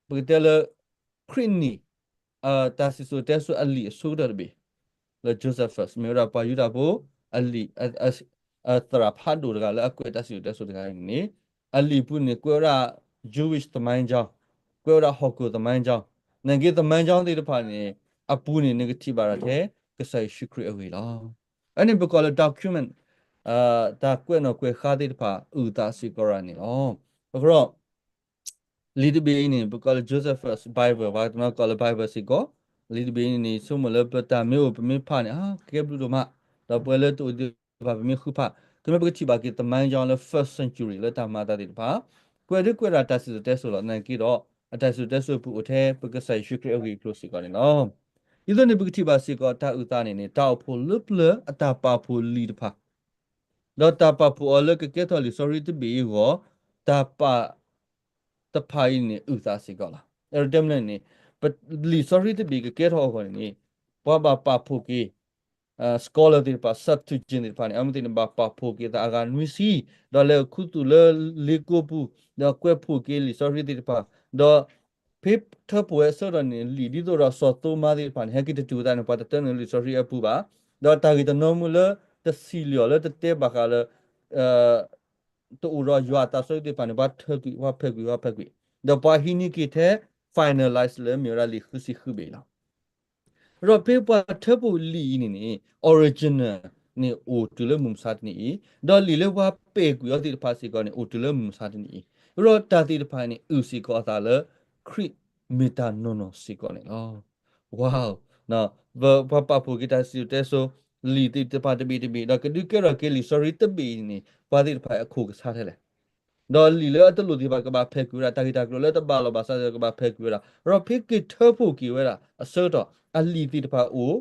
ပကတဲလေခရင်းနီတာစီဆိုတဲဆိုအလီဆိုဒရဘီလေဂျိုဇက်ဖတ်မျိုးရာပါယူတာဖို့အလီသရာဖတ်ဒူကလည်းအကွဲတာစီတဲဆိုတကယ်နေအလီပုနေကွဲရာ Jewish သမိုင်းကြောင်းကွဲရာဟော့ကူသမိုင်းကြောင်းနင်ကသမိုင်းကြောင်းတဲ့ဖာနေအပူနေ negative ပါတဲ့ကဆိုင်ရှိခရအဝေးလားအဲ့ဒီဘကောလေ document တာကွဲ့နော်ကွဲခါတဲ့ဖာဥတာစီကောရနေလောအခုတော့ lead be in because Josephus Bible ဘာတမကော Bible စီကို lead be in ဆုမလပတာမျိုးပမေဖာနေကဲဘလူတို့မတော့ပွဲလေတူဒီဘာပမေခုဖာကမပကတိဘာကတမိုင်းကြောင်းလေ first century လေတာမာတာဒီဘာကွဲရကွဲရာတဆတဲဆိုတော့နန်ကီတော့အတဆတဲဆိုပူအထဲပကဆိုင်ရှိခရအဝီ close စီကနေနော်ဒီလိုနေပကတိဘာစီကိုတာဥတာနေနေတောက်ဖို့လွပလအတာပါဖို့ lead ဖာတော့တာပါဖို့အလကကဲတော်လီ sorry တဘီကိုတာပါတဖိုင်နေဥစားစီကောလာအဲ့တော့တမလည်းနေလီ sorry တဘီကဲတော်ခေါ်နေဘာဘာပါဖို့ကီscholar တွေပါ substitute တွေပါနေအမတင်ဘာပါဖို့ကီတာအကန်ဝီစီတော့လေခုတူလေကိုပူတော့ကွဲဖို့ကီလီ sorry တွေပါတော့ဖေးထပွဲဆောရနေလီဒီတော့ဆော့တိုမာဒီပါနေဟကီတူတာနေပါတတန်လီ sorry အပူပါတော့တာဂီတနော်မူလတစီလျော်လေတတဲဘာကလေတူရောရွာတာဆိုတဲ့ပါနေဘာထကွီဝဖက်ကွီတော့ပါဟီနီကီတဲ့ finalize လေမြေရာလီခုစီခုဘေလာရောပေပါထပူလီနေ original နေအိုတူလမှုစတ်နေတော့လီလေဝပေကွီရတိဖာစီကောနေအိုတူလမှုစတ်နေရောတာတိတဖိုင်နေဥစီကောသာလေခရစ်မီတာနိုနိုစီကောနေအော်ဝေါနော်ဘာပပူဂီတာစီတဲဆိုလီတိတပါတဘီတော့ကဒုကရကေလီ sorry တဘီနေပါတိတဖိုင်အခုကစားတယ်တော့လီလေအတလူဒီဘာကဘာဖက်ကူရာတာဂီတာကလိုလေတဘာလောဘာစာကဘာဖက်ကူရာရောဖိကထဖို့ကီဝဲတာအစောတော့အလီတီတပါအို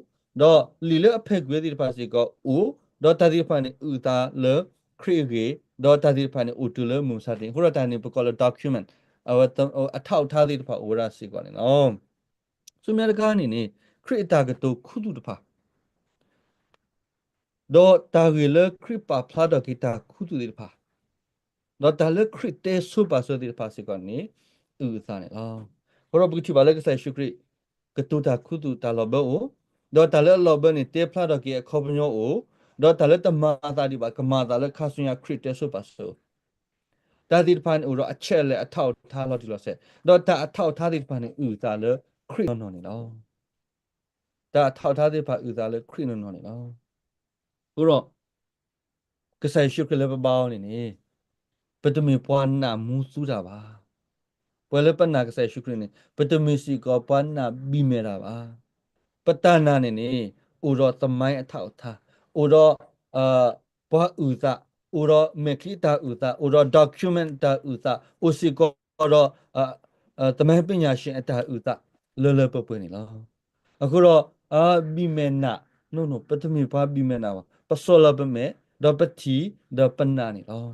တော့လီလေအဖက်ကူရတီတပါစီကောအိုတော့တာဒီဖာနေဥတာလေခရီဂေတော့တာဒီဖာနေအိုတူလေမူစာတင်ဟိုရတာနေပကောလ document အထောက်ထားတဲ့တပါအိုရာစီကောနေနော်ဆုမြတ်ကားအနေနဲ့ခရစ်တာကတူခုတူတပါတော့တာဂီလေခရစ်ပါဖလာဒဂီတာခုတူတဲ့တပါတော့တာလေခရစ်တဲဆူပါဆိုတဲ့ပါစီကနေဥစားနေလားဟောတော့ဘုချီပါလေကဆိုင်ရှုခရစ်ကတူတာခုတူတာလောဘောတော့တာလေလောဘနေတေဖလာတော့ကေခေါပညောတော့တာလေတမာတာဒီပါကမာတာလေခါဆွန်ရခရစ်တဲဆူပါဆိုတာဒီဖန်ဥတော့အချက်လေအထောက်ထားလို့ဒီလိုဆက်တော့တာအထောက်ထားဒီဖန်နေဥတာလေခရစ်နော်နေလားတာအထောက်ထားဒီဖန်ဥတာလေခရစ်နော်နေလားဟိုတော့ကဆိုင်ရှုခရစ်လေပပေါင်းနေပတမီပွားနာမူစုတာပါပွဲလေပနာကဆိုင်ရှုခရစ်နေပတမီစီကောပွားနာဘီမေတာပါပတနာနေဥတော့သမိုင်းအထောက်ထားဥတော့ဘွားဥသာဥတော့မေခိတာဥသာဥတော့ document တာဥသာဥစီကောတော့သမိုင်းပညာရှင်အတာဥသာလောပပွနေလားအခုတော့ဘီမေနာနိုပတမီပွားဘီမေနာပစောလပမေတော့ပတီတော့ပနာနေလား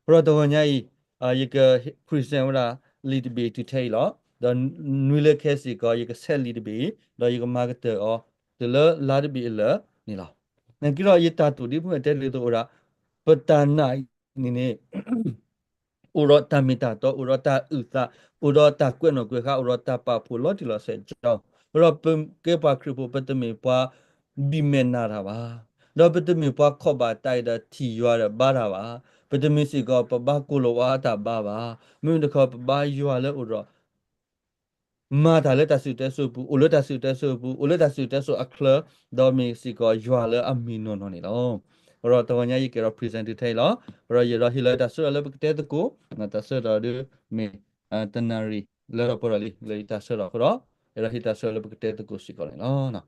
ဘရတော့ညာဤယကခရစ်စတန်ဝလာ lead be to tailor the nulle case go you can sell lead be do you can market or the la be la ni la na ki ro yita tu di pu te le to ora patana ni ne urota mita to urota uta urota kweno kwe kha urota pa phu lo ti lo se jo ro ke pa kripo patame pa bimena ra ba do patame pa kho ba tai da thi ywa da ba ra ba patame si ko pa ba ko lo wa ta ba ba mi de kho ba ywa le uro ma ta le ta su te su bu ulo ta su te su bu ulo ta su te su akla do mi si ko ywa le amino no ni lo ro to nya yi ke ro present te lo ro ye ro hi le ta su le bu te ko na ta su ro de mi tanari le ro por ali le ta su ro ro ro hi ta su le bu te ko si ko lo na